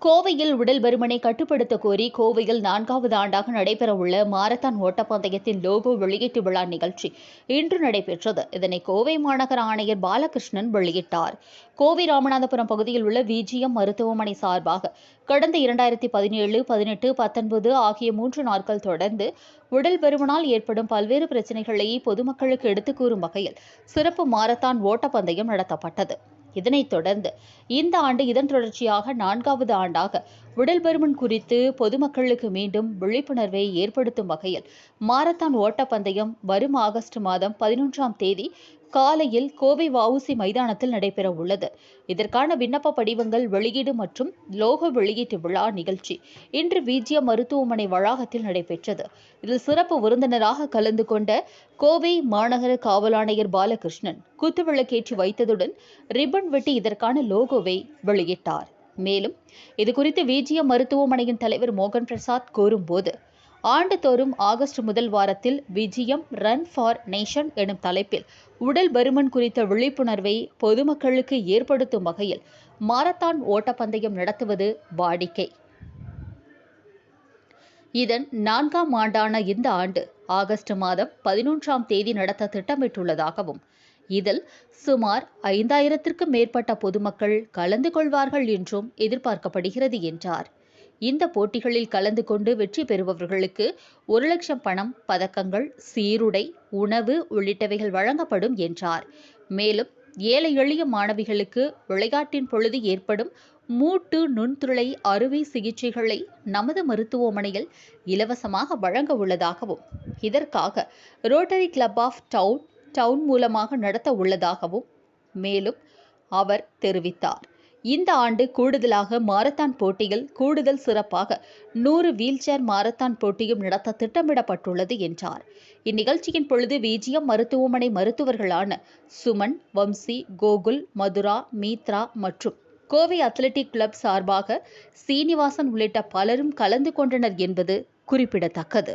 கோவையில் உடல் பருமனை கட்டுப்படுத்த கோரி கோவையில் 4வது ஆண்டாக நடைபெறவுள்ள மாரத்தான் ஓட்டப்பந்தயத்தின் லோகோ வெளியீட்டு விழா நிகழ்ச்சி இன்று நடைபெற்றது. இதனை கோவை மாநகர ஆணையர் பாலகிருஷ்ணன் வெளியிட்டார். கோவை ராமநாதபுரம் பகுதியில் உள்ள விஜிஎம் மருத்துவமனை சார்பாக கடந்த 2017, 18, 19 ஆகிய 3 நாட்கள் தொடர்ந்து உடல் பருமனால் ஏற்படும் பல்வேறு பிரச்சினைகளை பொதுமக்களுக்கு எடுத்துக் கூறும் வகையில் சிறப்பு மாரத்தான் ஓட்டப்பந்தயம் நடத்தப்பட்டது. இதனைத் தொடர்ந்து இந்த ஆண்டு இதன் தொடர்ச்சியாக 4வது ஆண்டாக உடல் பருமன் குறித்து பொதுமக்களுக்கு மீண்டும் விழிப்புணர்வை ஏற்படுத்தும் வகையில் மாரத்தான் ஓட்டப்பந்தயம் வரும் ஆகஸ்ட் மாதம் 11ஆம் தேதி காலையில் கோவை வஉசி மைதானத்தில் நடைபெற உள்ளது. இதற்கான விண்ணப்ப படிவங்கள் வெளியீடு மற்றும் லோகோ வெளியீட்டு விழா நிகழ்ச்சி இன்று விஜிஎம் மருத்துவமனை வளாகத்தில் நடைபெற்றது. இதில் சிறப்பு விருந்தினராக கலந்து கொண்ட கோவை மாநகர காவல் ஆணையர் பாலகிருஷ்ணன் குத்துவிளக்கேற்றி வைத்ததுடன் ரிப்பன் வெட்டி இதற்கான லோகோவை வெளியிட்டார். மேலும் இதுகுறித்து விஜிஎம் மருத்துவமனையின் தலைவர் மோகன் பிரசாத் கூறும்போது, ஆண்டுதோறும் ஆகஸ்ட் முதல் வாரத்தில் விஜிஎம் ரன் ஃபார் நேஷன் எனும் தலைப்பில் உடல் பருமன் குறித்த விழிப்புணர்வை பொதுமக்களுக்கு ஏற்படுத்தும் வகையில் மாரத்தான் ஓட்டப்பந்தயம் நடத்துவது வாடிக்கை. இதன் 4ஆம் ஆண்டான இந்த ஆண்டு ஆகஸ்ட் மாதம் 11ஆம் தேதி நடத்த திட்டமிட்டுள்ளதாகவும், இதில் சுமார் 5000த்திற்கும் மேற்பட்ட பொதுமக்கள் கலந்து கொள்வார்கள் என்றும் எதிர்பார்க்கப்படுகிறது என்றார். இந்த போட்டிகளில் கலந்து கொண்டு வெற்றி பெறுபவர்களுக்கு 1 லட்சம் பணம், பதக்கங்கள், சீருடை, உணவு உள்ளிட்டவைகள் வழங்கப்படும் என்றார். மேலும் ஏழை எளிய மாணவிகளுக்கு விளையாட்டின் பொழுது ஏற்படும் மூட்டு நுண்துளை அறுவை சிகிச்சைகளை நமது மருத்துவமனையில் இலவசமாக வழங்க உள்ளதாகவும், இதற்காக ரோட்டரி கிளப் ஆஃப் டவுன் மூலமாக நடத்த உள்ளதாகவும் மேலும் அவர் தெரிவித்தார். இந்த ஆண்டு கூடுதலாக மாரத்தான் போட்டியில் கூடுதல் சிறப்பாக 100 வீல்சேர் மாரத்தான் போட்டியும் நடத்த திட்டமிடப்பட்டுள்ளது என்றார். இந்நிகழ்ச்சியின் பொழுது விஜிஎம் மருத்துவமனை மருத்துவர்களான சுமன், வம்சி, கோகுல், மதுரா, மீத்ரா மற்றும் கோவை அத்லெட்டிக் கிளப் சார்பாக சீனிவாசன் உள்ளிட்ட பலரும் கலந்து கொண்டனர் என்பது குறிப்பிடத்தக்கது.